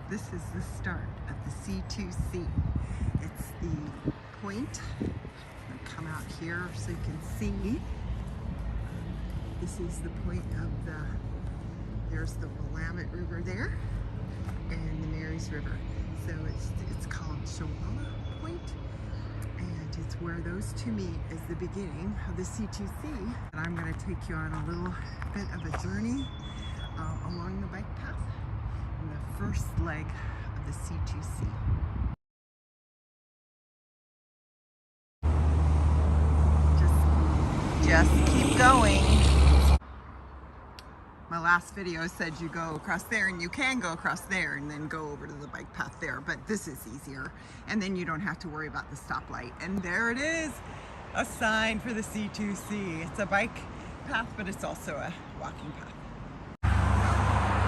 This is the start of the C2C. It's the point. I'm gonna come out here so you can see. This is the point of there's the Willamette River there and the Marys River. So it's called Shawala Point, and it's where those two meet is the beginning of the C2C. And I'm gonna take you on a little bit of a journey along the bike path in the first leg of the C2C. Just keep going. My last video said you go across there, and you can go across there and then go over to the bike path there, but this is easier. And then you don't have to worry about the stoplight. And there it is, a sign for the C2C. It's a bike path, but it's also a walking path.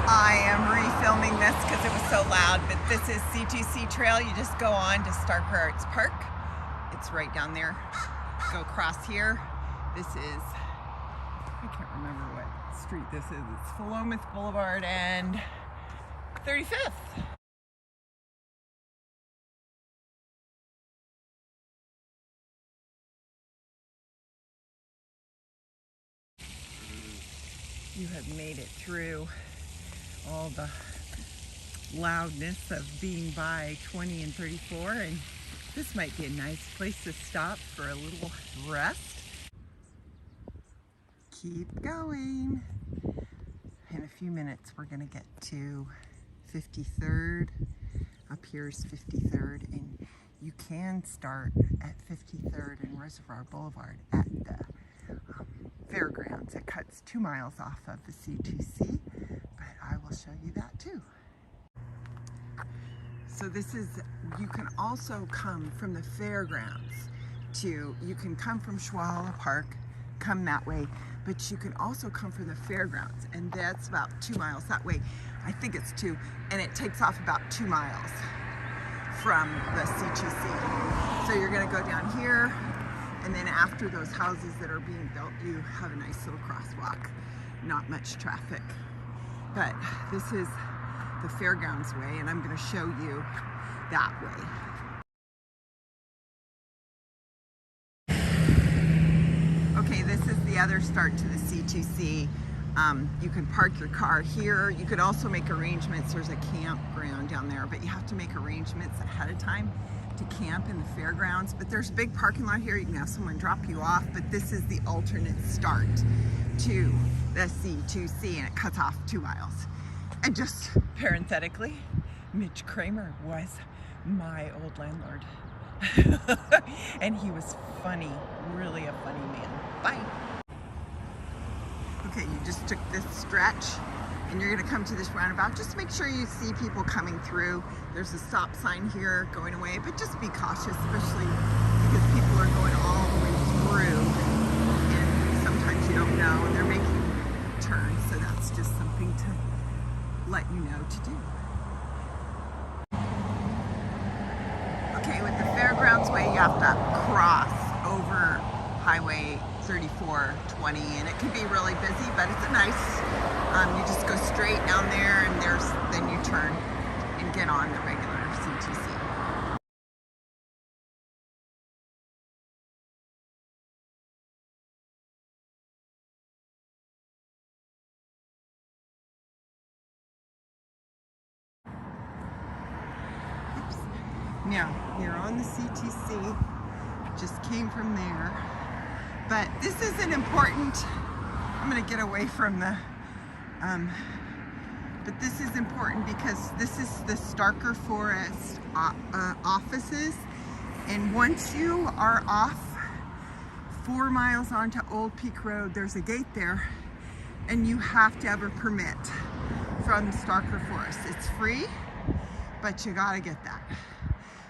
I am refilming this because it was so loud, but this is C2C Trail. You just go on to Larkspur Lane Park. It's right down there. Go across here. This is, I can't remember what street this is. It's Wolkau Boulevard and 35th. You have made it through all the loudness of being by 20 and 34, and this might be a nice place to stop for a little rest. Keep going. In a few minutes we're going to get to 53rd. Up here is 53rd, and you can start at 53rd and Reservoir Boulevard at the Fairgrounds. It cuts 2 miles off of the C2C, but I will show you that too. So this is, you can also come from the Fairgrounds you can come from Shawala Park, come that way, but you can also come from the Fairgrounds, and that's about 2 miles that way. I think it's 2, and it takes off about 2 miles from the C2C. So you're gonna go down here, and then after those houses that are being built, you have a nice little crosswalk. Not much traffic. But this is the Fairgrounds way, and I'm going to show you that way. Okay, this is the other start to the C2C. You can park your car here. You could also make arrangements. There's a campground down there, but you have to make arrangements ahead of time to camp in the Fairgrounds. But there's a big parking lot here. You can have someone drop you off, but this is the alternate start to the C2C, and it cuts off 2 miles. And just parenthetically, Mitch Kramer was my old landlord. And he was funny, really a funny man. Bye. Okay, you just took this stretch, and you're gonna come to this roundabout. Just make sure you see people coming through. There's a stop sign here going away, but just be cautious, especially because people are going all the way through, and sometimes you don't know, and they're making turns, so that's just something to let you know to do. Okay, with the Fairgrounds way, you have to cross over Highway 3420, and it can be really busy, but it's a nice, you just go straight down there, and then you turn and get on the regular C2C. Oops. Now, you're on the C2C, just came from there. But this isn't important. I'm gonna get away from the, but this is important because this is the Starker Forest offices. And once you are off 4 miles onto Old Peak Road, there's a gate there, and you have to have a permit from Starker Forest. It's free, but you gotta get that.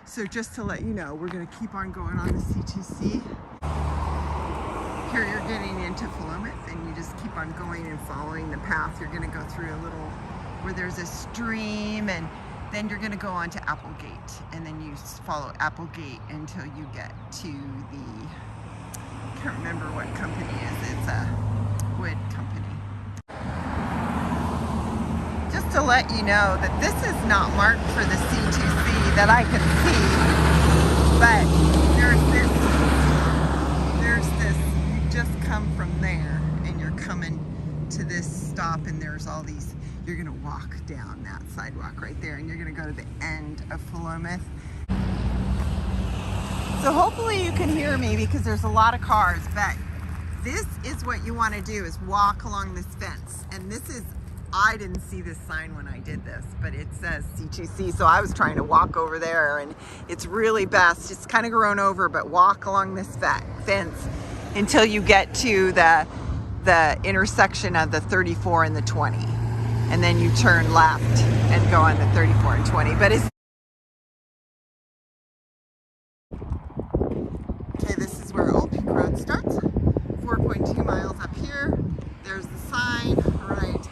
So just to let you know, we're gonna keep on going on the C2C. Here you're getting into Willamette, and you just keep on going and following the path. You're gonna go through a little, where there's a stream, and then you're gonna go on to Applegate, and then you follow Applegate until you get to the, I can't remember what company it is. It's a wood company. Just just to let you know that this is not marked for the C2C that I can see, but there's this, you just come from there and you're coming to this stop, and there's all these, you're gonna walk down that sidewalk right there and you're gonna go to the end of Philomath. So hopefully you can hear me because there's a lot of cars, but this is what you want to do, is walk along this fence. And this is, I didn't see this sign when I did this, but it says C2C, so I was trying to walk over there, and it's really best, it's kind of grown over, but walk along this fence until you get to the intersection of the 34 and the 20, and then you turn left and go on the 34 and 20. But it's okay. This is where Old Peak Road starts. 4.2 miles up here. There's the sign right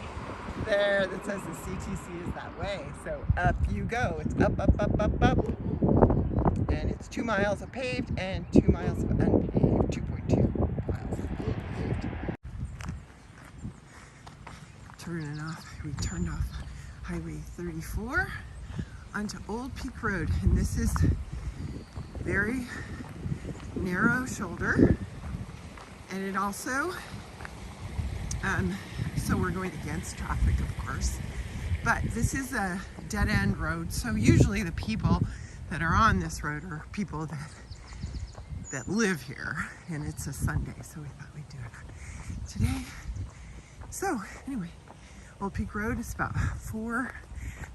there that says the C2C is that way. So up you go. It's up, up, up, up, up. And it's 2 miles of paved and 2 miles of unpaved. 2.2 miles. Turning off. We turned off Highway 34 onto Old Peak Road. And this is very narrow shoulder. And it also, so we're going against traffic, of course, but this is a dead-end road. So usually the people that are on this road are people that live here, and it's a Sunday, so we thought we'd do it today. So anyway, Old Peak Road is about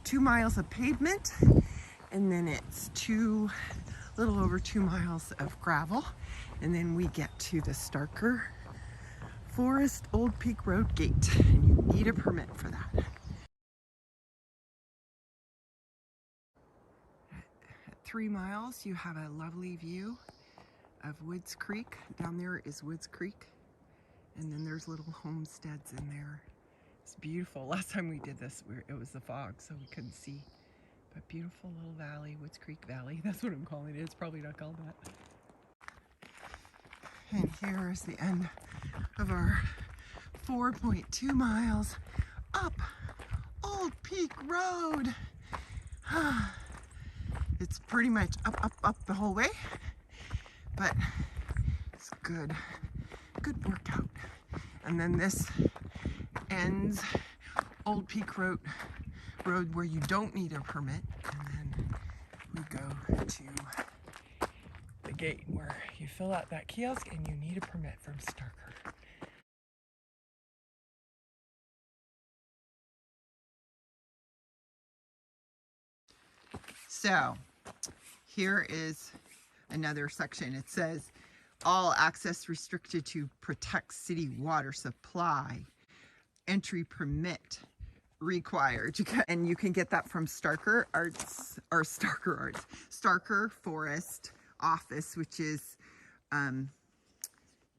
2 miles of pavement, and then it's a little over 2 miles of gravel. And then we get to the Starker Forest Old Peak Road gate, and you need a permit for that. At 3 miles, you have a lovely view of Woods Creek. Down there is Woods Creek, and then there's little homesteads in there. It's beautiful. Last time we did this, it was the fog, so we couldn't see. But beautiful little valley, Woods Creek Valley. That's what I'm calling it. It's probably not called that. And here is the end of our 4.2 miles up Old Peak Road. It's pretty much up, up the whole way, but it's good workout. And then this ends Old Peak Road where you don't need a permit, and then we go to the gate where you fill out that kiosk and you need a permit from Starker. So here is another section. It says all access restricted to protect city water supply. Entry permit required. And you can get that from Starker Forest office, which is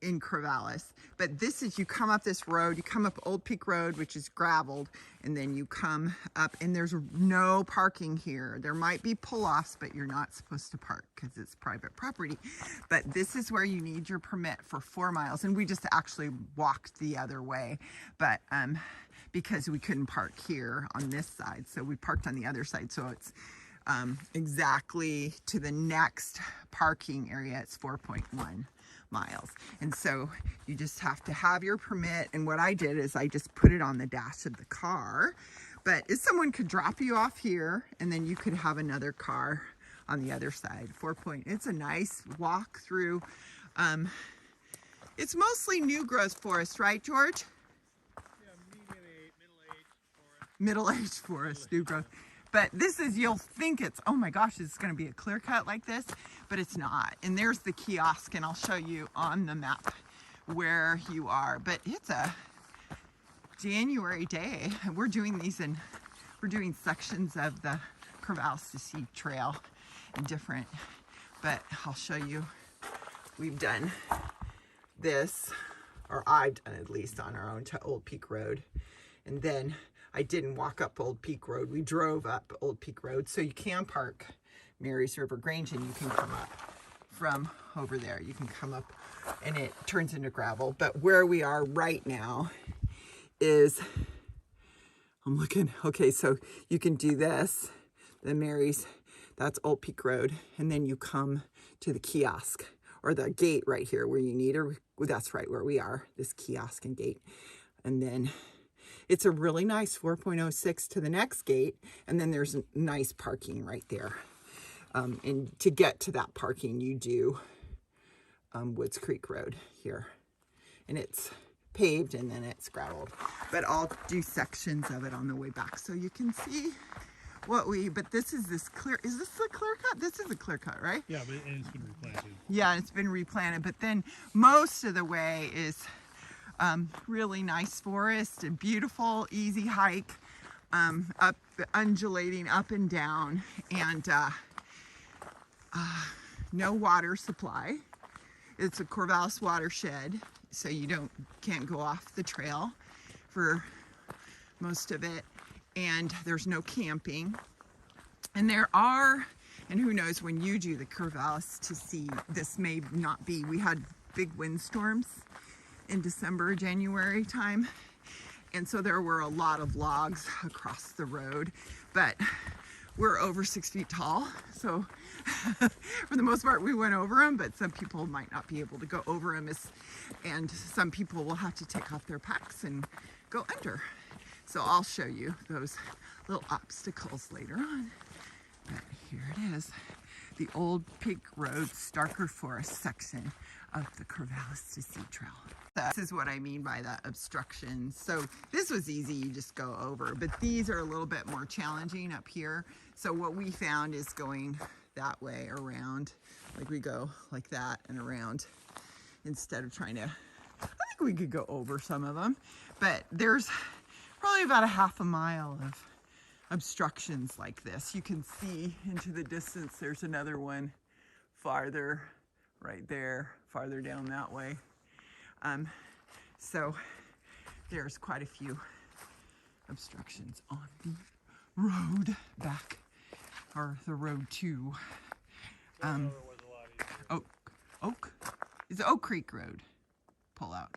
in Corvallis. But this is, you come up this road, you come up Old Peak Road, which is graveled, and then you come up, and there's no parking here. There might be pull-offs, but you're not supposed to park because it's private property. But this is where you need your permit for 4 miles, and we just actually walked the other way, but because we couldn't park here on this side, so we parked on the other side. So it's exactly to the next parking area. It's 4.1 miles, and so you just have to have your permit. And what I did is I just put it on the dash of the car, but if someone could drop you off here, and then you could have another car on the other side. It's a nice walk through. It's mostly new growth forest, right, George? Yeah, middle-aged forest, new growth. But this is, you'll think it's, oh my gosh, it's going to be a clear cut like this, but it's not. And there's the kiosk, and I'll show you on the map where you are. But it's a January day. We're doing these, and we're doing sections of the Corvallis to Sea Trail and different, but I'll show you. We've done this, or I've done at least on our own, to Old Peak Road. And then I didn't walk up Old Peak Road. We drove up Old Peak Road. So you can park Mary's River Grange, and you can come up from over there. You can come up, and it turns into gravel. But where we are right now is I'm looking. Okay, so you can do this. The Mary's, that's Old Peak Road. And then you come to the kiosk or the gate right here where you need her. Well, that's right where we are, this kiosk and gate. And then it's a really nice 4.06 to the next gate. And then there's nice parking right there. And to get to that parking, you do Woods Creek Road here. And it's paved and then it's gravelled. But I'll do sections of it on the way back so you can see what but this is this clear, is this the clear cut? This is a clear cut, right? Yeah, but it's been replanted. Yeah, it's been replanted, but then most of the way is really nice forest and beautiful, easy hike, up, undulating up and down, and no water supply. It's a Corvallis watershed, so you can't go off the trail for most of it, and there's no camping. And there are, and who knows when you do the Corvallis to see, this may not be, we had big windstorms in December, January time, and so there were a lot of logs across the road, but we're over 6 feet tall, so for the most part we went over them, but some people might not be able to go over them, and some people will have to take off their packs and go under. So I'll show you those little obstacles later on. But here it is, the Old Peak Road Starker Forest section of the Corvallis to Sea Trail. This is what I mean by the obstructions. So this was easy, you just go over, but these are a little bit more challenging up here. So what we found is going that way around, like we go like that and around, instead of trying to, I think we could go over some of them, but there's probably about a half a mile of obstructions like this. You can see into the distance, there's another one farther right there, farther down that way. So there's quite a few obstructions on the road back, or the road to Oak. It's the Oak Creek Road. Pull out.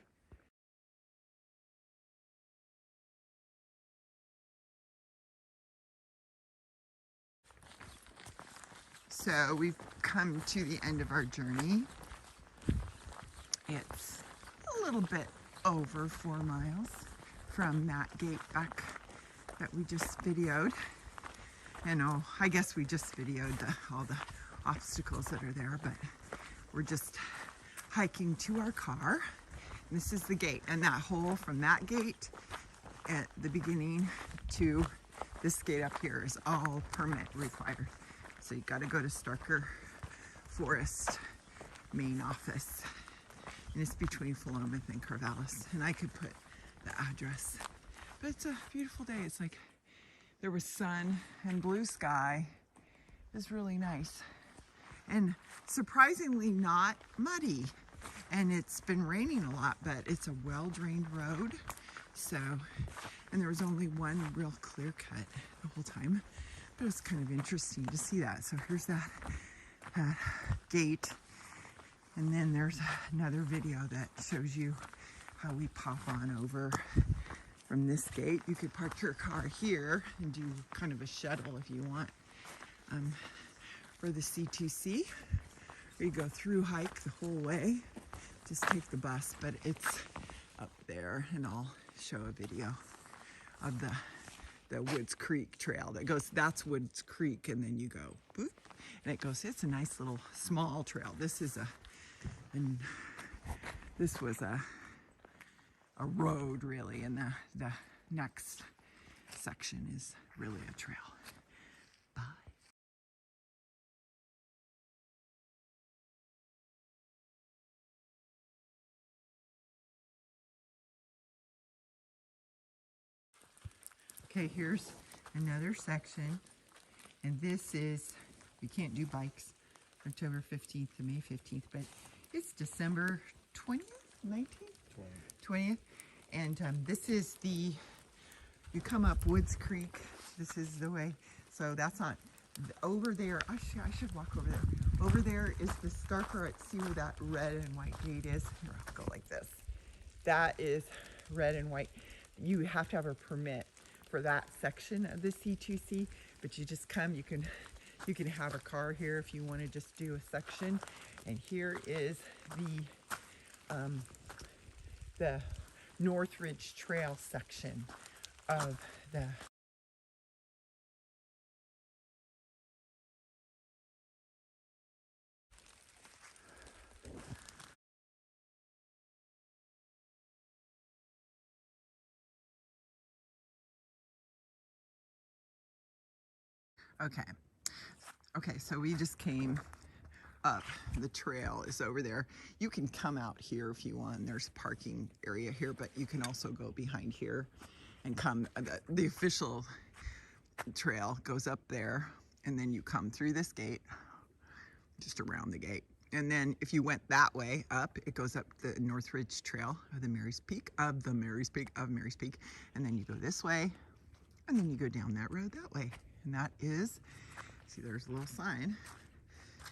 So we've come to the end of our journey. It's a little bit over 4 miles from that gate back that we just videoed. And I guess we just videoed all the obstacles that are there, but we're just hiking to our car. And this is the gate, and that hole from that gate at the beginning to this gate up here is all permit required. So you got to go to Starker Forest main office, and it's between Philomath and Corvallis, and I could put the address. But it's a beautiful day. It's like there was sun and blue sky. It was really nice and surprisingly not muddy, and it's been raining a lot, but it's a well-drained road. So, and there was only one real clear cut the whole time. But it was kind of interesting to see that. So here's that gate. And then there's another video that shows you how we pop on over from this gate. You could park your car here and do kind of a shuttle if you want for the C2C. Or you go through hike the whole way. Just take the bus, but it's up there, and I'll show a video of the Woods Creek Trail that goes, that's Woods Creek, and then you go boop, and it goes, it's a nice little small trail. This is this was a road really, and the next section is really a trail. Bye. Okay, here's another section, and this is, you can't do bikes October 15th to May 15th, but it's December 20th, 19th? 20th. And this is you come up Woods Creek, this is the way, so that's not, over there, I should walk over there. Over there is the Starker, see where that red and white gate is? Here, I'll go like this. That is red and white. You have to have a permit for that section of the C2C, but you just come, you can have a car here if you want to just do a section. And here is the Northridge Trail section of the Okay, so we just came up. The trail is over there. You can come out here if you want. There's a parking area here, but you can also go behind here and come. The official trail goes up there, and then you come through this gate, just around the gate. And then if you went that way up, it goes up the Northridge Trail of the Mary's Peak, and then you go this way, and then you go down that road that way. And that is, see, there's a little sign,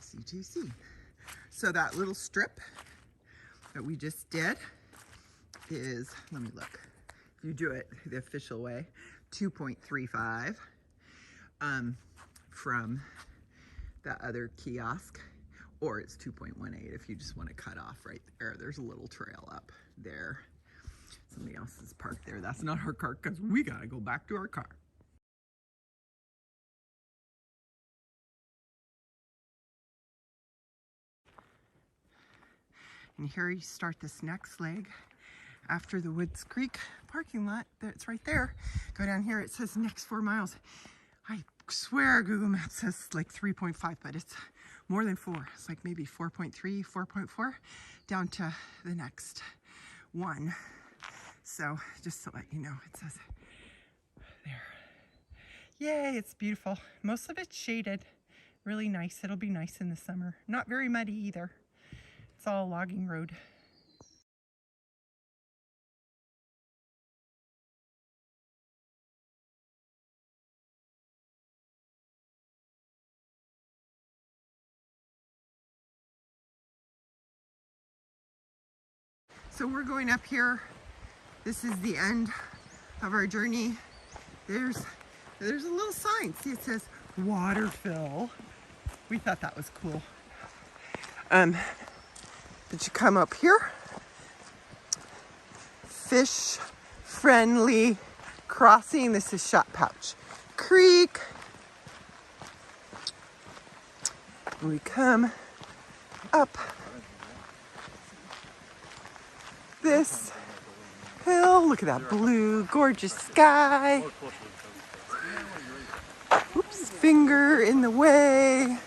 C2C. So that little strip that we just did is, let me look, if you do it the official way, 2.35 from the other kiosk, or it's 2.18 if you just want to cut off right there. There's a little trail up there. Somebody else is parked there. That's not our car because we gotta go back to our car. And here you start this next leg after the Woods Creek parking lot. It's right there. Go down here. It says next 4 miles. I swear Google Maps says like 3.5, but it's more than 4. It's like maybe 4.3, 4.4 down to the next one. So just to let you know, it says there. Yay, it's beautiful. Most of it's shaded. Really nice. It'll be nice in the summer. Not very muddy either. It's all logging road. So we're going up here. This is the end of our journey. There's a little sign. See, it says water fill. We thought that was cool. But you come up here. Fish friendly crossing. This is Shot Pouch Creek. We come up this hill. Look at that blue, gorgeous sky. Oops, finger in the way.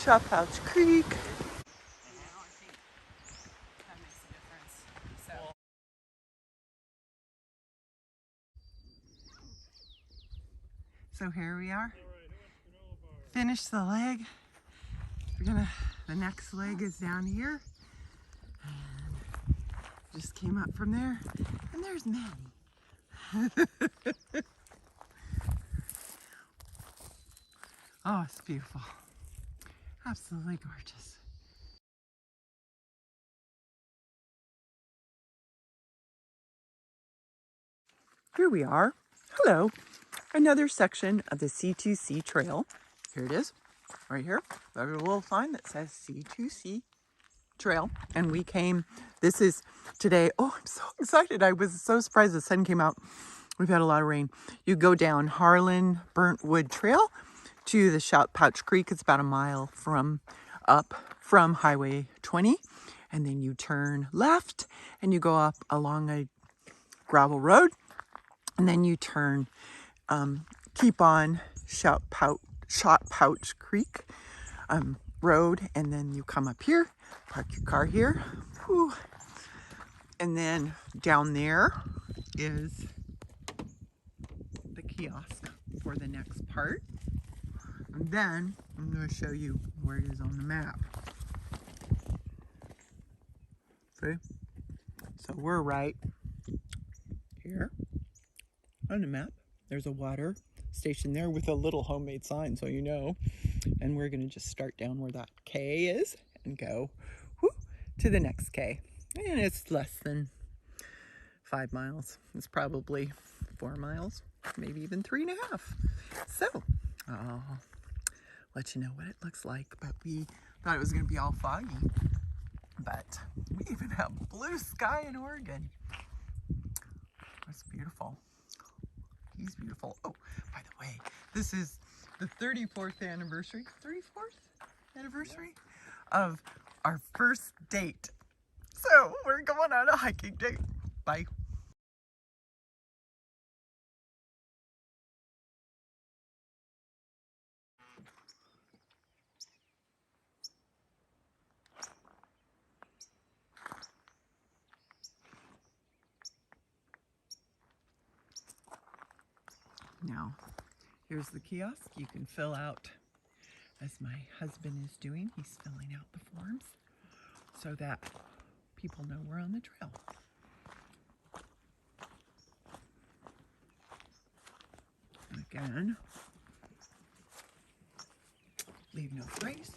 Shot Pouch Creek. So here we are. Finish the leg. The next leg is down here. And just came up from there. And there's Maddie. Oh, it's beautiful. Absolutely gorgeous. Here we are. Hello. Another section of the C2C Trail. Here it is. Right here. There's a little sign that says C2C Trail. And we came, this is today. Oh, I'm so excited. I was so surprised the sun came out. We've had a lot of rain. You go down Harlan Burnt Wood Trail to the Shot Pouch Creek. It's about a mile up from Highway 20. And then you turn left and you go up along a gravel road. And then you turn, keep on Shot Pouch Creek road. And then you come up here, park your car here. Whew. And then down there is the kiosk for the next part. And then I'm going to show you where it is on the map. See? So we're right here on the map. There's a water station there with a little homemade sign, so you know. And we're going to just start down where that K is and go to the next K. And it's less than 5 miles. It's probably 4 miles, maybe even 3.5. So I'll let you know what it looks like. But we thought it was going to be all foggy. But we even have blue sky in Oregon. That's beautiful. He's beautiful. Oh, by the way, this is the 34th anniversary of our first date. So we're going on a hiking date. Bye. Now, here's the kiosk. You can fill out, as my husband is doing, he's filling out the forms so that people know we're on the trail. Again, leave no trace,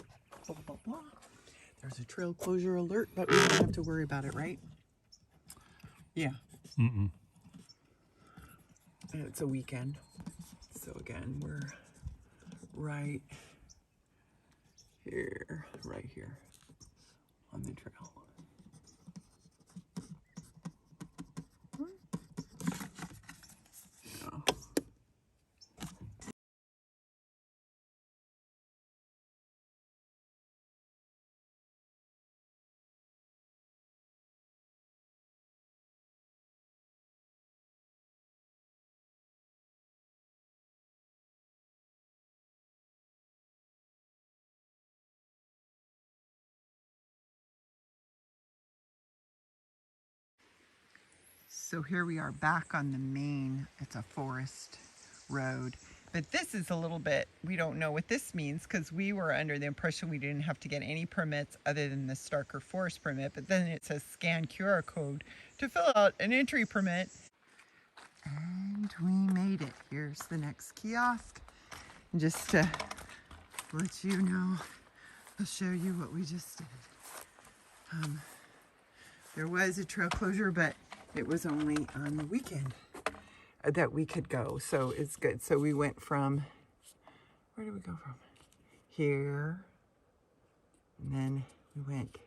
blah, blah, blah. There's a trail closure alert, but we don't have to worry about it, right? Yeah. And it's a weekend. So again, we're right here on the trail. So here we are back on the main, it's a forest road. But this is a little bit, we don't know what this means because we were under the impression we didn't have to get any permits other than the Starker Forest permit. But then it says scan QR code to fill out an entry permit. And we made it. Here's the next kiosk. And just to let you know, I'll show you what we just did. There was a trail closure, but it was only on the weekend that we could go, so it's good. So we went from, where did we go from? Here, and then we went,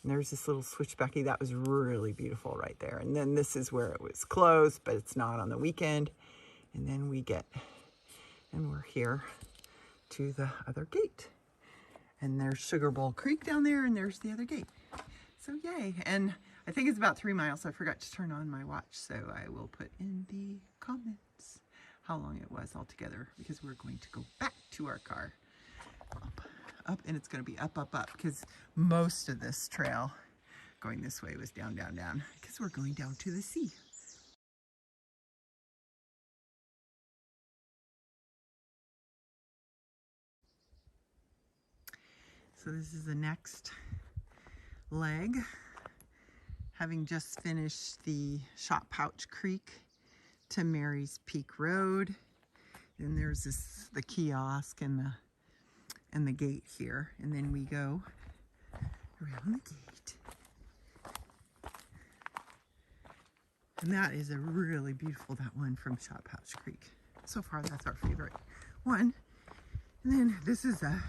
and there's this little switchbacky that was really beautiful right there. And then this is where it was closed, but it's not on the weekend. And then we get, and we're here to the other gate. And there's Sugar Bowl Creek down there, and there's the other gate. So yay, and I think it's about 3 miles. I forgot to turn on my watch, so I will put in the comments how long it was altogether, because we're going to go back to our car. Up, and it's going to be up, because most of this trail going this way was down, because we're going down to the sea. So this is the next leg. Having just finished the Shot Pouch Creek to Mary's Peak Road. Then there's the kiosk and the gate here. And then we go around the gate. And that is a really beautiful, that one from Shot Pouch Creek. So far, that's our favorite one. And then this is a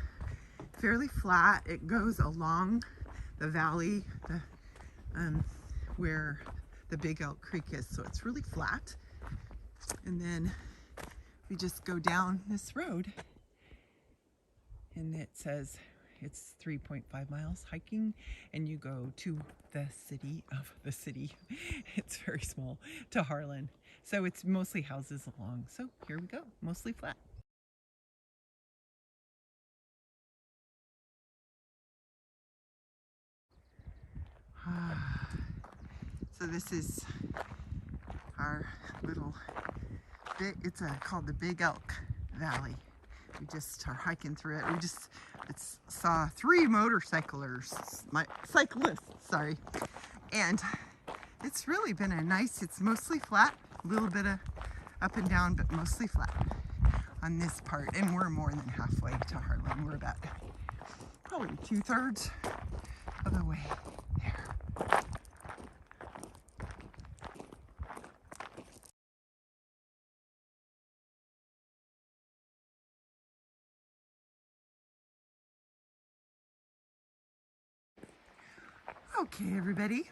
fairly flat. It goes along the valley, where the Big Elk Creek is, so it's really flat. And then we just go down this road, and it says it's 3.5 miles hiking, and you go to the city, it's very small, to Harlan. So it's mostly houses along. So here we go, mostly flat. So this is our little bit, it's called the Big Elk Valley. We just are hiking through it. We just saw 3 cyclists, sorry. And it's really been a nice, it's mostly flat, a little bit of up and down, but mostly flat on this part. And we're more than halfway to Harlan. We're about probably 2/3 of the way there. Okay, everybody,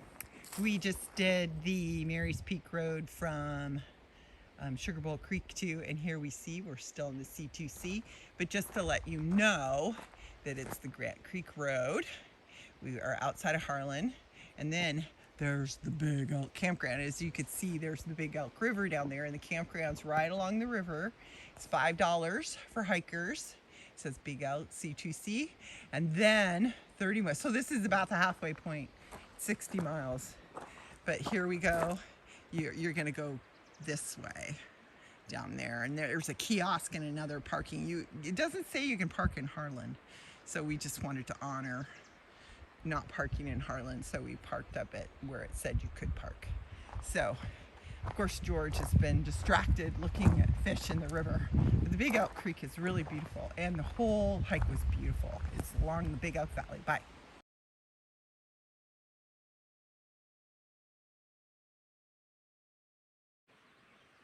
we just did the Mary's Peak Road from Sugar Bowl Creek to, and here we see we're still in the C2C, but just to let you know that it's the Grant Creek Road. We are outside of Harlan, and then there's the Big Elk Campground. As you can see, there's the Big Elk River down there, and the campground's right along the river. It's $5 for hikers. It says Big Elk C2C, and then 30 miles. So this is about the halfway point, 60 miles. But here we go. You're gonna go this way down there, and there's a kiosk and another parking. It doesn't say you can park in Harlan, so we just wanted to honor not parking in Harlan, so we parked up at where it said you could park. So, of course, George has been distracted looking at fish in the river. But the Big Elk Creek is really beautiful, and the whole hike was beautiful. It's along the Big Elk Valley. Bye.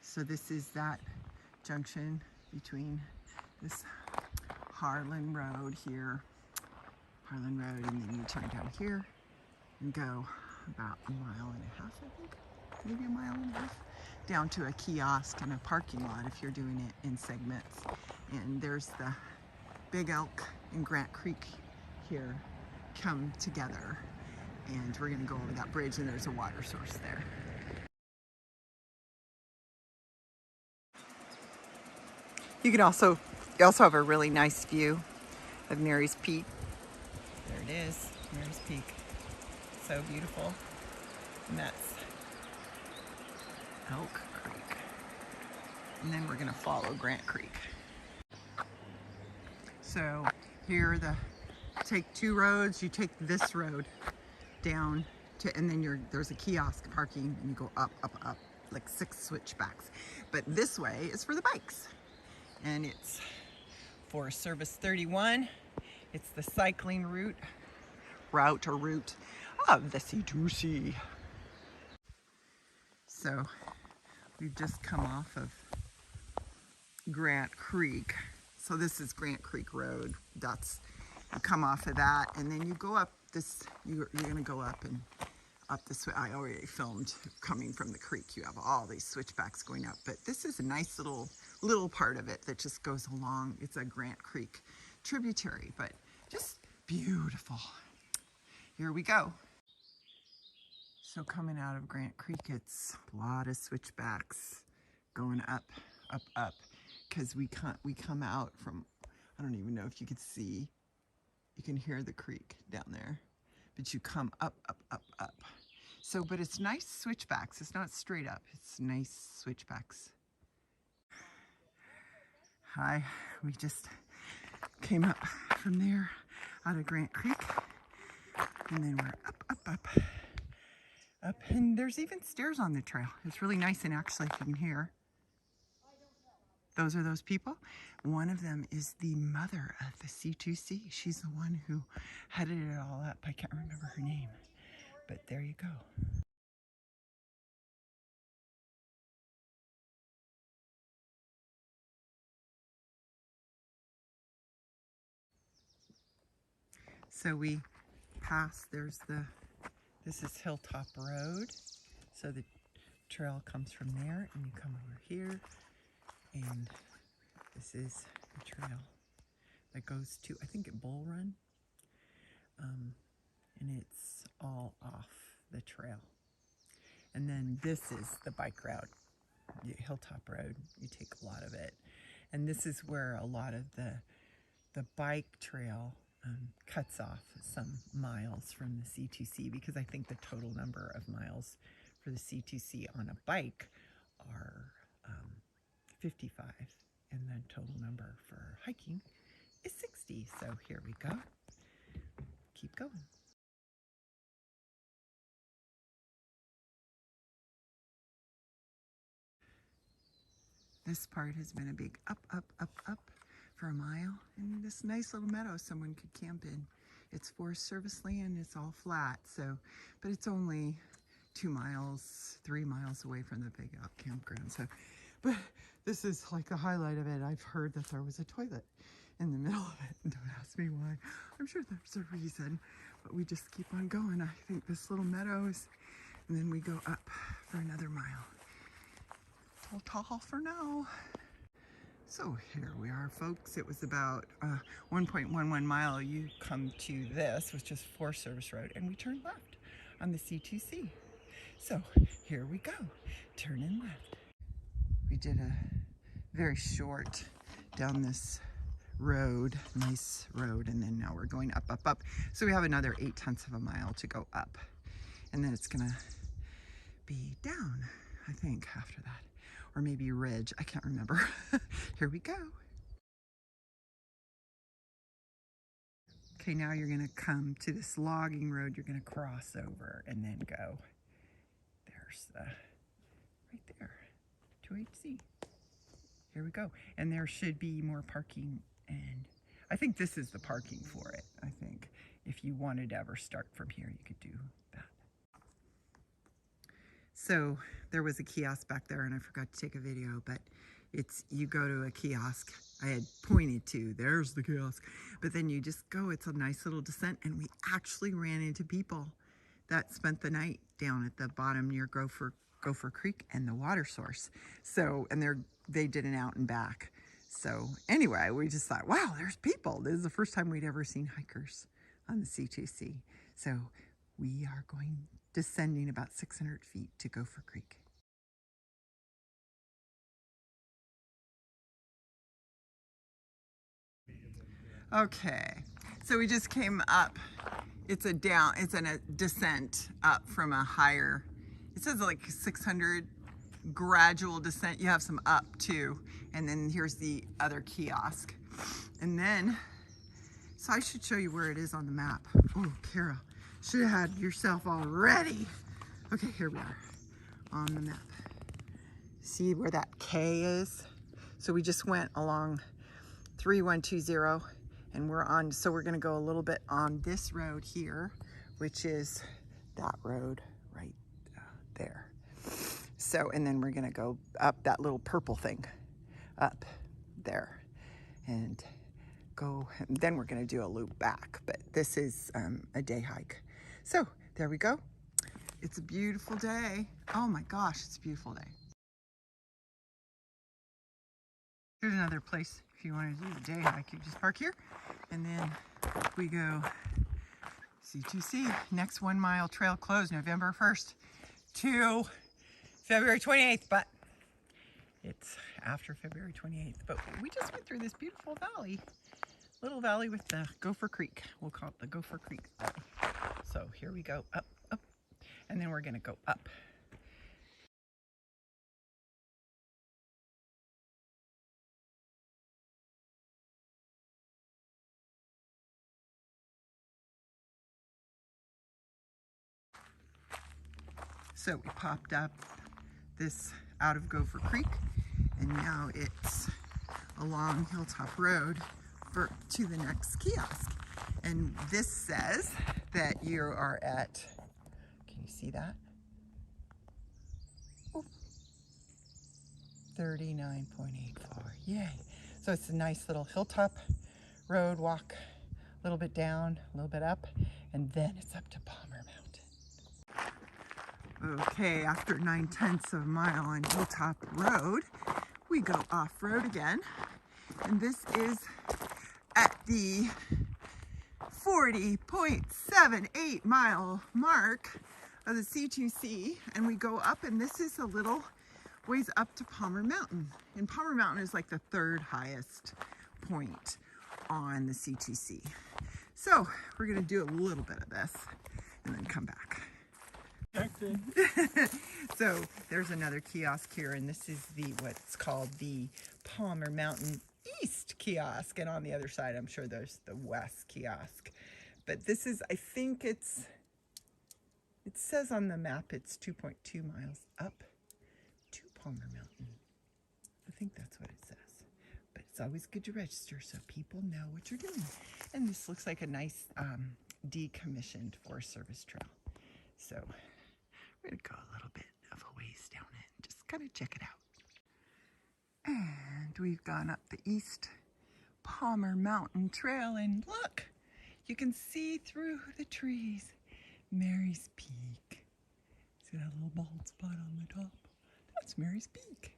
So this is that junction between this Harlan Road here, Harlan Road, and then you turn down here and go about a mile and a half, I think, maybe a mile and a half, down to a kiosk and a parking lot if you're doing it in segments. And there's the Big Elk and Grant Creek here come together, and we're gonna go over that bridge, and there's a water source there. You also have a really nice view of Mary's Peak. There it is, Mary's Peak. So beautiful. And that's Elk Creek. And then we're gonna follow Grant Creek. So here take two roads. You take this road down to, and then there's a kiosk parking, and you go up, up, up, like 6 switchbacks. But this way is for the bikes. And it's for Service 31. It's the cycling route of the C2C. So we've just come off of Grant Creek. So this is Grant Creek Road. You come off of that, and then you go up this, you're gonna go up and up this way. I already filmed coming from the creek. You have all these switchbacks going up, but this is a nice little part of it that just goes along. It's a Grant Creek tributary, but just beautiful. Here we go. So coming out of Grant Creek, it's a lot of switchbacks going up, up, up, because we come out from, I don't even know if you could see, you can hear the creek down there, but you come up, up, up, up. So, but it's nice switchbacks. It's not straight up. It's nice switchbacks. Hi, we just came up from there out of Grant Creek, and then we're up, up, up, up, and there's even stairs on the trail. It's really nice, and actually, if you can hear, those are those people. One of them is the mother of the C2C. She's the one who headed it all up. I can't remember her name, but there you go. So we pass, this is Hilltop Road. So the trail comes from there, and you come over here, and this is the trail that goes to, I think, Bull Run, and it's all off the trail. And then this is the bike route, Hilltop Road. You take a lot of it, and this is where a lot of the bike trail cuts off some miles from the C2C, because I think the total number of miles for the C2C on a bike are 55, and the total number for hiking is 60. So here we go. Keep going. This part has been a big up, up, up, up for a mile, and this nice little meadow someone could camp in. It's Forest Service land, it's all flat, so, but it's only 2 miles, 3 miles away from the Big Elk campground. So, but this is like the highlight of it. I've heard that there was a toilet in the middle of it. And don't ask me why. I'm sure there's a reason, but we just keep on going. I think this little meadows, and then we go up for another mile. Tall for now. So here we are, folks. It was about 1.11 mile. You come to this, which is Forest Service Road, and we turn left on the C2C. So here we go, turning left. We did a very short down this road, nice road, and then now we're going up. So we have another 0.8 of a mile to go up, and then it's gonna be down, I think, after that. Or maybe ridge, I can't remember. Here we go. Okay, now you're gonna come to this logging road. You're gonna cross over and then go. There's right there, 2HC. Here we go. And there should be more parking, and I think this is the parking for it. I think if you wanted to ever start from here, you could do that. So there was a kiosk back there, and I forgot to take a video, but it's, you go to a kiosk. I had pointed to, there's the kiosk, but then you just go, it's a nice little descent, and we actually ran into people that spent the night down at the bottom near Gopher Creek and the water source. So, and they did an out and back. So anyway, we just thought, wow, there's people. This is the first time we'd ever seen hikers on the C2C. So we are descending about 600 feet to Gopher Creek. Okay, so we just came up. It's a descent up from a higher, it says like 600 gradual descent. You have some up too. And then here's the other kiosk. And then, so I should show you where it is on the map. Oh, Carol, should have had yourself all ready. Okay, here we are on the map. See where that K is? So we just went along 3120 and we're on, so we're gonna go a little bit on this road here, which is that road right there. So, and then we're gonna go up that little purple thing up there and go, and then we're gonna do a loop back, but this is a day hike. So there we go. It's a beautiful day. Oh my gosh, it's a beautiful day. Here's another place if you want to do a day hike. You just park here and then we go C2C. Next 1 mile trail closed November 1st to February 28th, but it's after February 28th. But we just went through this beautiful valley, little valley with the Gopher Creek. We'll call it the Gopher Creek Valley. So here we go, up, and then we're gonna go up. So we popped up this out of Gopher Creek, and now it's along Hilltop Road to the next kiosk. And this says that you are at, can you see that? Oh, 39.84, yay. So it's a nice little Hilltop Road walk, a little bit down, a little bit up, and then it's up to Palmer Mountain. Okay, after 9/10 of a mile on Hilltop Road, we go off-road again. And this is at the 40.78 mile mark of the C2C, and we go up, and this is a little ways up to Palmer Mountain. And Palmer Mountain is like the 3rd highest point on the C2C. So we're gonna do a little bit of this and then come back. So there's another kiosk here, and this is what's called the Palmer Mountain East kiosk, and on the other side I'm sure there's the West kiosk. But this is, I think it says on the map it's 2.2 miles up to Palmer Mountain. I think that's what it says. But it's always good to register so people know what you're doing. And this looks like a nice decommissioned Forest Service trail. So we're gonna go a little bit of a ways down it and just kind of check it out. And we've gone up the east Palmer Mountain Trail, and look, you can see through the trees Mary's Peak. See that little bald spot on the top? That's Mary's Peak.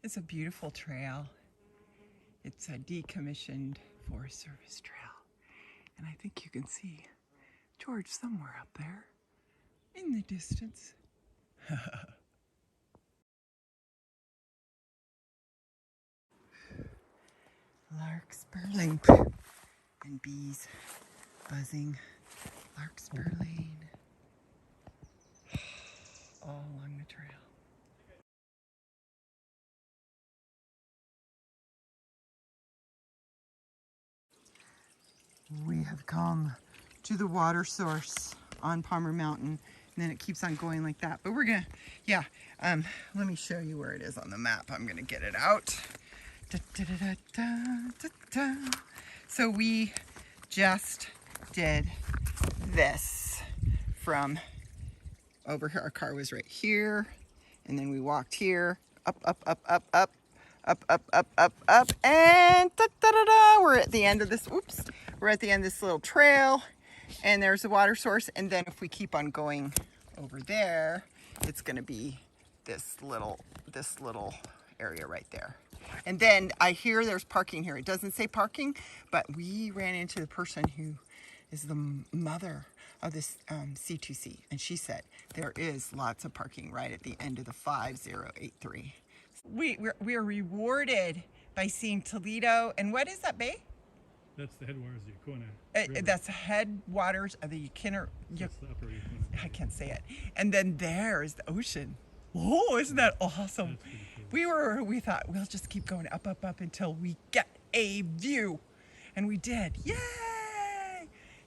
It's a beautiful trail. It's a decommissioned Forest Service trail. And I think you can see George somewhere up there in the distance. Larkspur Lane. And bees buzzing. Larkspur Lane. All along the trail. We have come to the water source on Palmer Mountain, and then it keeps on going like that. But we're gonna, let me show you where it is on the map. I'm gonna get it out. Da, da, da, da, da, da. So we just did this from over here. Our car was right here, and then we walked here, up, up, up, up, up, up, up, up, up, up, and da, da, da, da. We're at the end of this, oops, we're at the end of this little trail, and there's a water source, and then if we keep on going over there, it's gonna be this little area right there. And then I hear there's parking here. It doesn't say parking, but we ran into the person who is the mother of this C2C, and she said there is lots of parking right at the end of the 5083. We are rewarded by seeing Toledo, and what is that bay? That's the headwaters of the Yacona. That's the headwaters of the Yacona. That's the upper Yacona. I can't say it. And then there's the ocean. Oh, isn't that awesome? Cool. We thought we'll just keep going up, up, up until we get a view, and we did. Yay!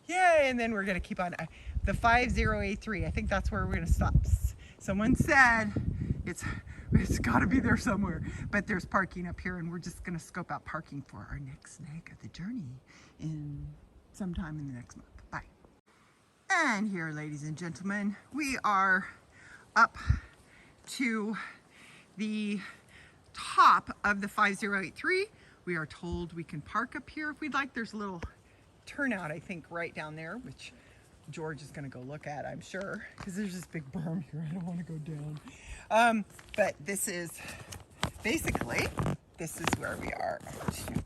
Yay! And then we're gonna keep on the 5083. I think that's where we're gonna stop. Someone said it's got to be there somewhere, but there's parking up here, and we're just gonna scope out parking for our next leg of the journey in sometime in the next month. Bye. And here, ladies and gentlemen, we are up to the top of the 5083. We are told we can park up here if we'd like. There's a little turnout, I think, right down there, which George is gonna go look at, I'm sure, because there's this big berm here. I don't want to go down. But this is basically, this is where we are. Oh, shoot.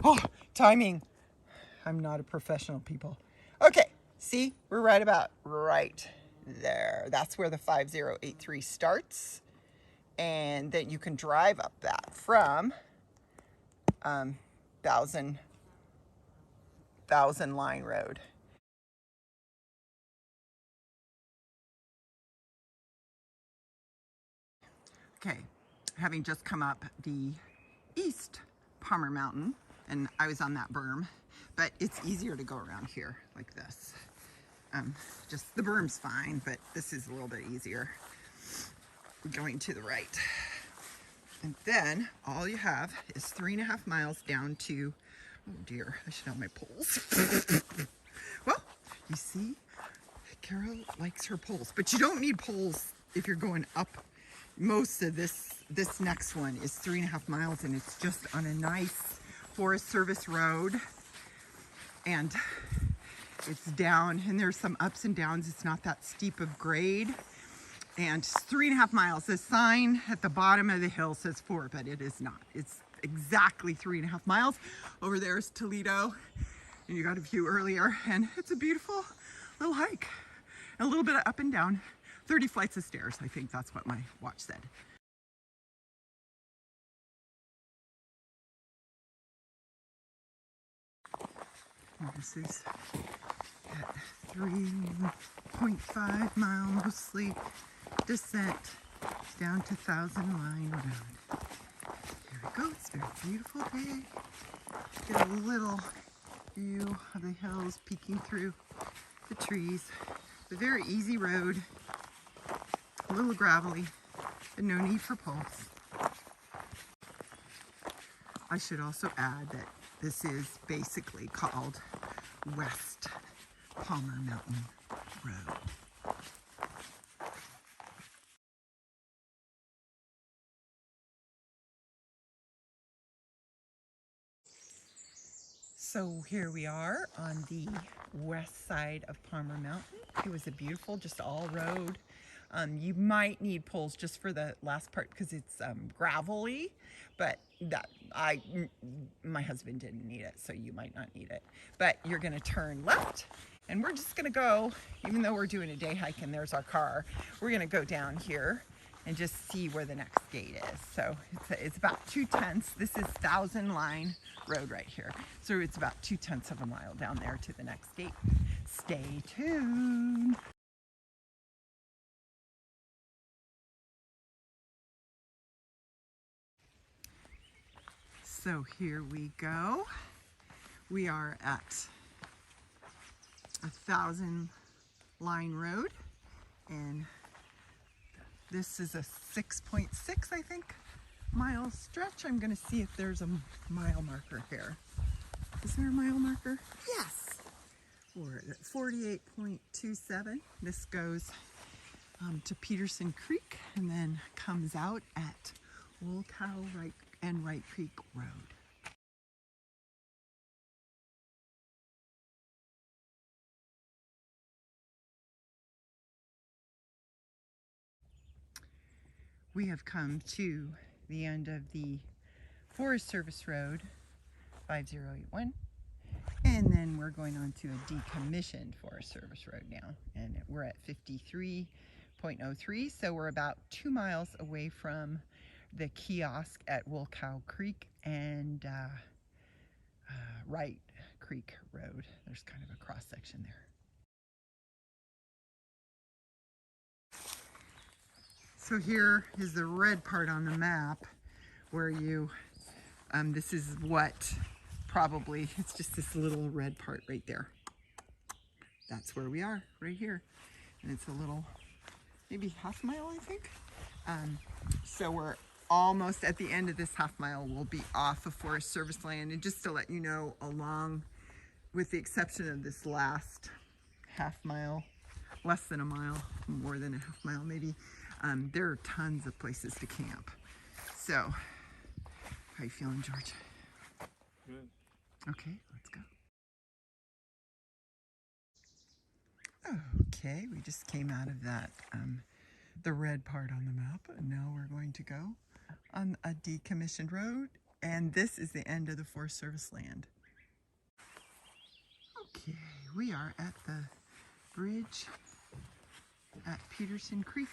Oh, timing. I'm not a professional, people. Okay, see, we're right about right there. That's where the 5083 starts. And then you can drive up that from Thousand Line Road. Okay, having just come up the East Palmer Mountain, and I was on that berm, but it's easier to go around here like this. Just the berm's fine, but this is a little bit easier going to the right. And then all you have is 3.5 miles down to, oh dear, I should have my poles. Well, you see, Carol likes her poles, but you don't need poles if you're going up. Most of this next one is 3.5 miles, and it's just on a nice Forest Service road, and it's down, and there's some ups and downs. It's not that steep of grade, and it's 3.5 miles. The sign at the bottom of the hill says 4, but it is not. It's exactly 3.5 miles. Over there is Toledo, and you got a view earlier, and it's a beautiful little hike. A little bit of up and down. 30 flights of stairs, I think that's what my watch said. And this is at 3.5 mile mostly descent down to Thousand Line Road. Here we go, it's a very beautiful day. Get a little view of the hills peeking through the trees. It's a very easy road. A little gravelly, but no need for poles. I should also add that this is basically called West Palmer Mountain Road. So here we are on the west side of Palmer Mountain. It was a beautiful, just all road. You might need poles just for the last part because it's gravelly, but my husband didn't need it, so you might not need it. But you're gonna turn left, and we're just gonna go, even though we're doing a day hike and there's our car, we're gonna go down here and just see where the next gate is. So it's about 2/10. This is 1,000 Line Road right here. So it's about 2/10 of a mile down there to the next gate. Stay tuned. So here we go. We are at 1,000 Line Road, and this is a 6.6, I think, mile stretch. I'm gonna see if there's a mile marker here. Is there a mile marker? Yes. We're at 48.27. This goes to Peterson Creek and then comes out at Wolkau Rd and Wright Creek Road. We have come to the end of the Forest Service Road 5081, and then we're going on to a decommissioned Forest Service Road now, and we're at 53.03, so we're about 2 miles away from the kiosk at Wolkau Creek and Wright Creek Road. There's kind of a cross section there. So here is the red part on the map where you, this is what probably, it's just this little red part right there. That's where we are, right here. And it's a little, maybe half mile, I think. So we're almost at the end of this half mile. We'll be off of Forest Service land. And just to let you know, along, with the exception of this last half mile, less than a mile, more than a half mile maybe, there are tons of places to camp. So, how you feeling, George? Good. Okay, let's go. Okay, we just came out of that, the red part on the map, and now we're going to go on a decommissioned road, and this is the end of the Forest Service land. Okay, we are at the bridge at Peterson Creek.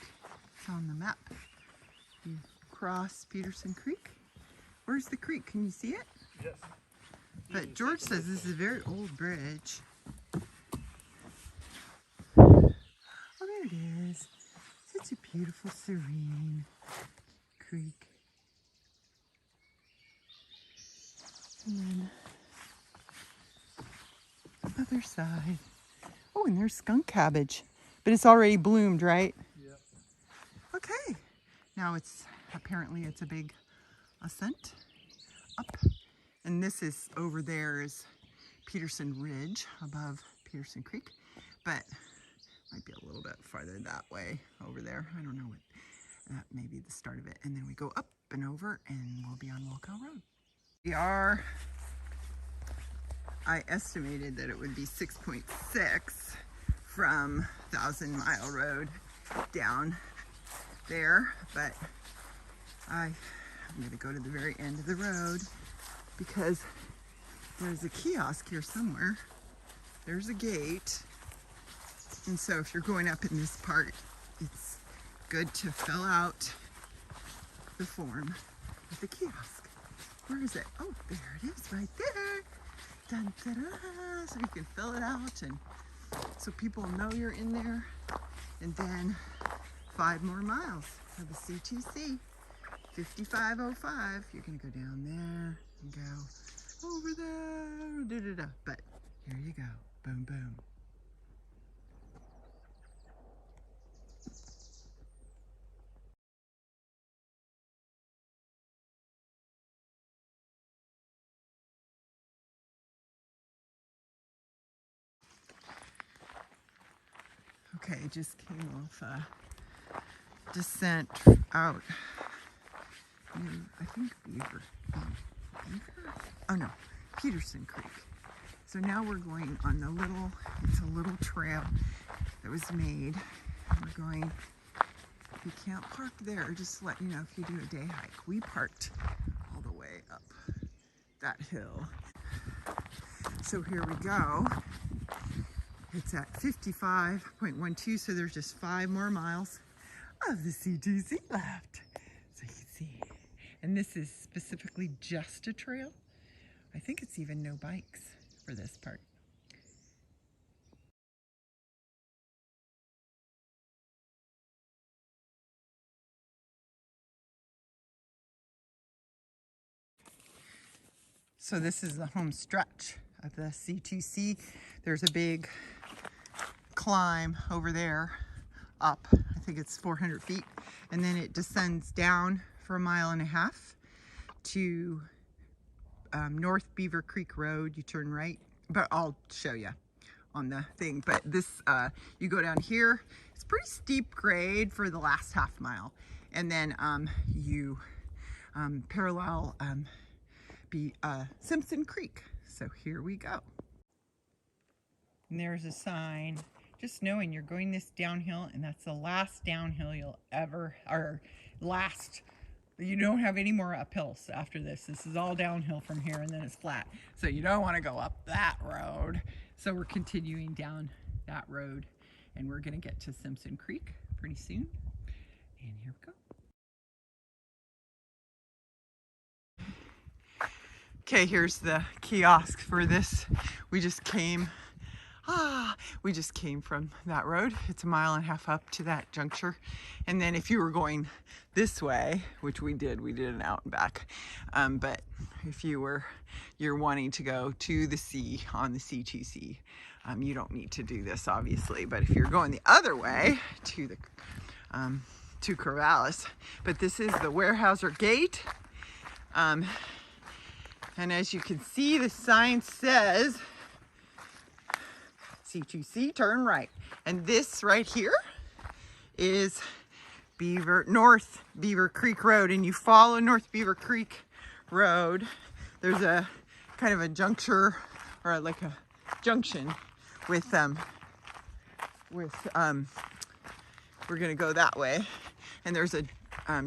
It's on the map. You cross Peterson Creek. Where's the creek? Can you see it? Yes. But George says this is a very old bridge. Oh, there it is. Such a beautiful, serene creek. And then other side. Oh, and there's skunk cabbage. But it's already bloomed, right? Yep. Okay. Now apparently it's a big ascent up. And this is, over there is Peterson Ridge above Peterson Creek. But might be a little bit farther that way over there. I don't know what, that may be the start of it. And then we go up and over and we'll be on Wolkau Road. We are, I estimated that it would be 6.6 from 1,000 Mile Road down there, but I'm gonna go to the very end of the road because there's a kiosk here somewhere. There's a gate. And so if you're going up in this part, it's good to fill out the form with the kiosk. Where is it? Oh, there it is, right there. Dun, dun, dun. So you can fill it out, and so people know you're in there. And then 5 more miles of the C2C, 5505. You're gonna go down there and go over there, da, da, da. But here you go, boom, boom. Okay, just came off a descent out. I think Beaver. Oh no, Peterson Creek. So now we're going on the little, it's a little trail that was made. We're going, you can't park there, just to let you know if you do a day hike. We parked all the way up that hill. So here we go. It's at 55.12, so there's just 5 more miles of the C2C left. So you can see. And this is specifically just a trail. I think it's even no bikes for this part. So this is the home stretch of the C2C. There's a big climb over there up. I think it's 400 feet. And then it descends down for 1.5 miles to North Beaver Creek Road. You turn right, but I'll show you on the thing. But this, you go down here. It's pretty steep grade for the last half mile. And then you parallel Simpson Creek. So here we go. And there's a sign, just knowing you're going this downhill, and that's the last downhill you'll ever, or last, you don't have any more uphills after this. This is all downhill from here, and then it's flat. So you don't want to go up that road. So we're continuing down that road, and we're going to get to Simpson Creek pretty soon. And here we go. Okay, here's the kiosk for this. We just came from that road. It's 1.5 miles up to that juncture. And then if you were going this way, which we did an out and back. But if you're wanting to go to the sea on the C2C, you don't need to do this obviously. But if you're going the other way to Corvallis, but this is the Weyerhaeuser Gate. And as you can see, the sign says C2C, turn right. And this right here is North Beaver Creek Road. And you follow North Beaver Creek Road. There's a kind of a juncture, or like a junction with we're gonna go that way. And there's a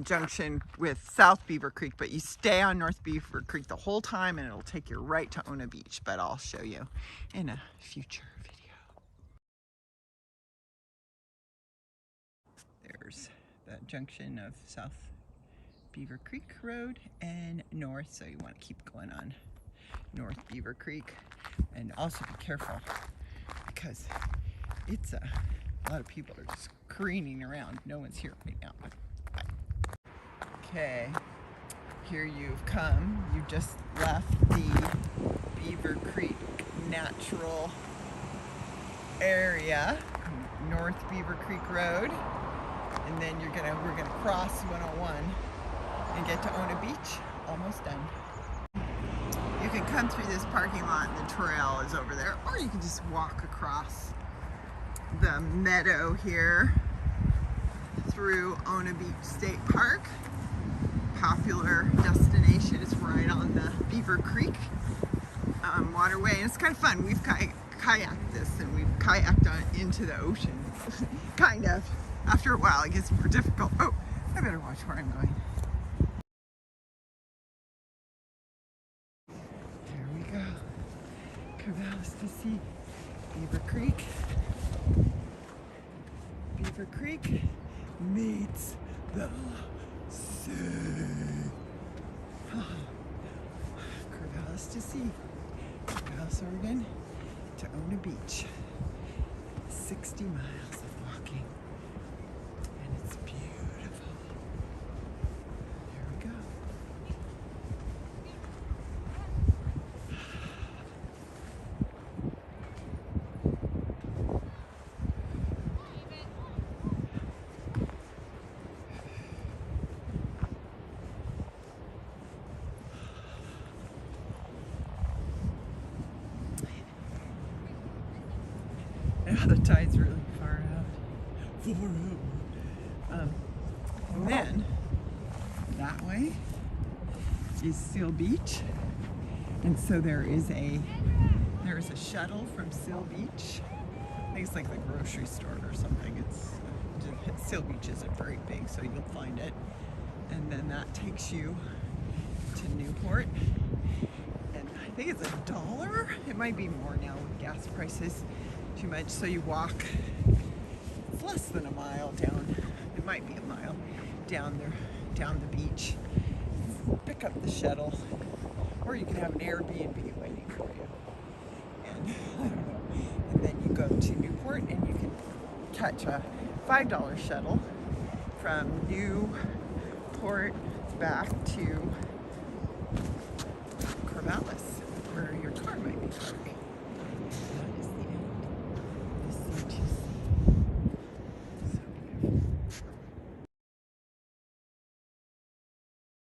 junction with South Beaver Creek, but you stay on North Beaver Creek the whole time and it'll take you right to Ona Beach, but I'll show you in a future video. There's the junction of South Beaver Creek Road and north, so you want to keep going on North Beaver Creek. And also be careful because it's a lot of people are just careening around. No one's here right now. Okay, here you've come. You just left the Beaver Creek natural area, North Beaver Creek Road, and then we're gonna cross 101 and get to Ona Beach. Almost done. You can come through this parking lot. The trail is over there, or you can just walk across the meadow here through Ona Beach State Park. Popular destination. It's right on the Beaver Creek waterway, and it's kind of fun. We've kayaked this, and we've kayaked into the ocean. Kind of. After a while, it gets more difficult. Oh, I better watch where I'm going. There we go. Corvallis to see Beaver Creek. Beaver Creek meets the sea. Corvallis to sea. Corvallis, Oregon to Ona Beach. 60 miles of walking. And it's beautiful. There we go. Now the tide's really far out. And then that way is Seal Beach, and so there is a There's a shuttle from Sea Beach. I think it's like the grocery store or something. Sea Beach isn't very big, so you'll find it. And then that takes you to Newport. And I think it's $1. It might be more now with gas prices too much. So you walk, it's less than a mile down. It might be a mile down there, down the beach. Pick up the shuttle, or you can have an Airbnb waiting for you. And I don't know. And then you go to Newport, and you can catch a $5 shuttle from Newport back to Corvallis, where your car might be parked.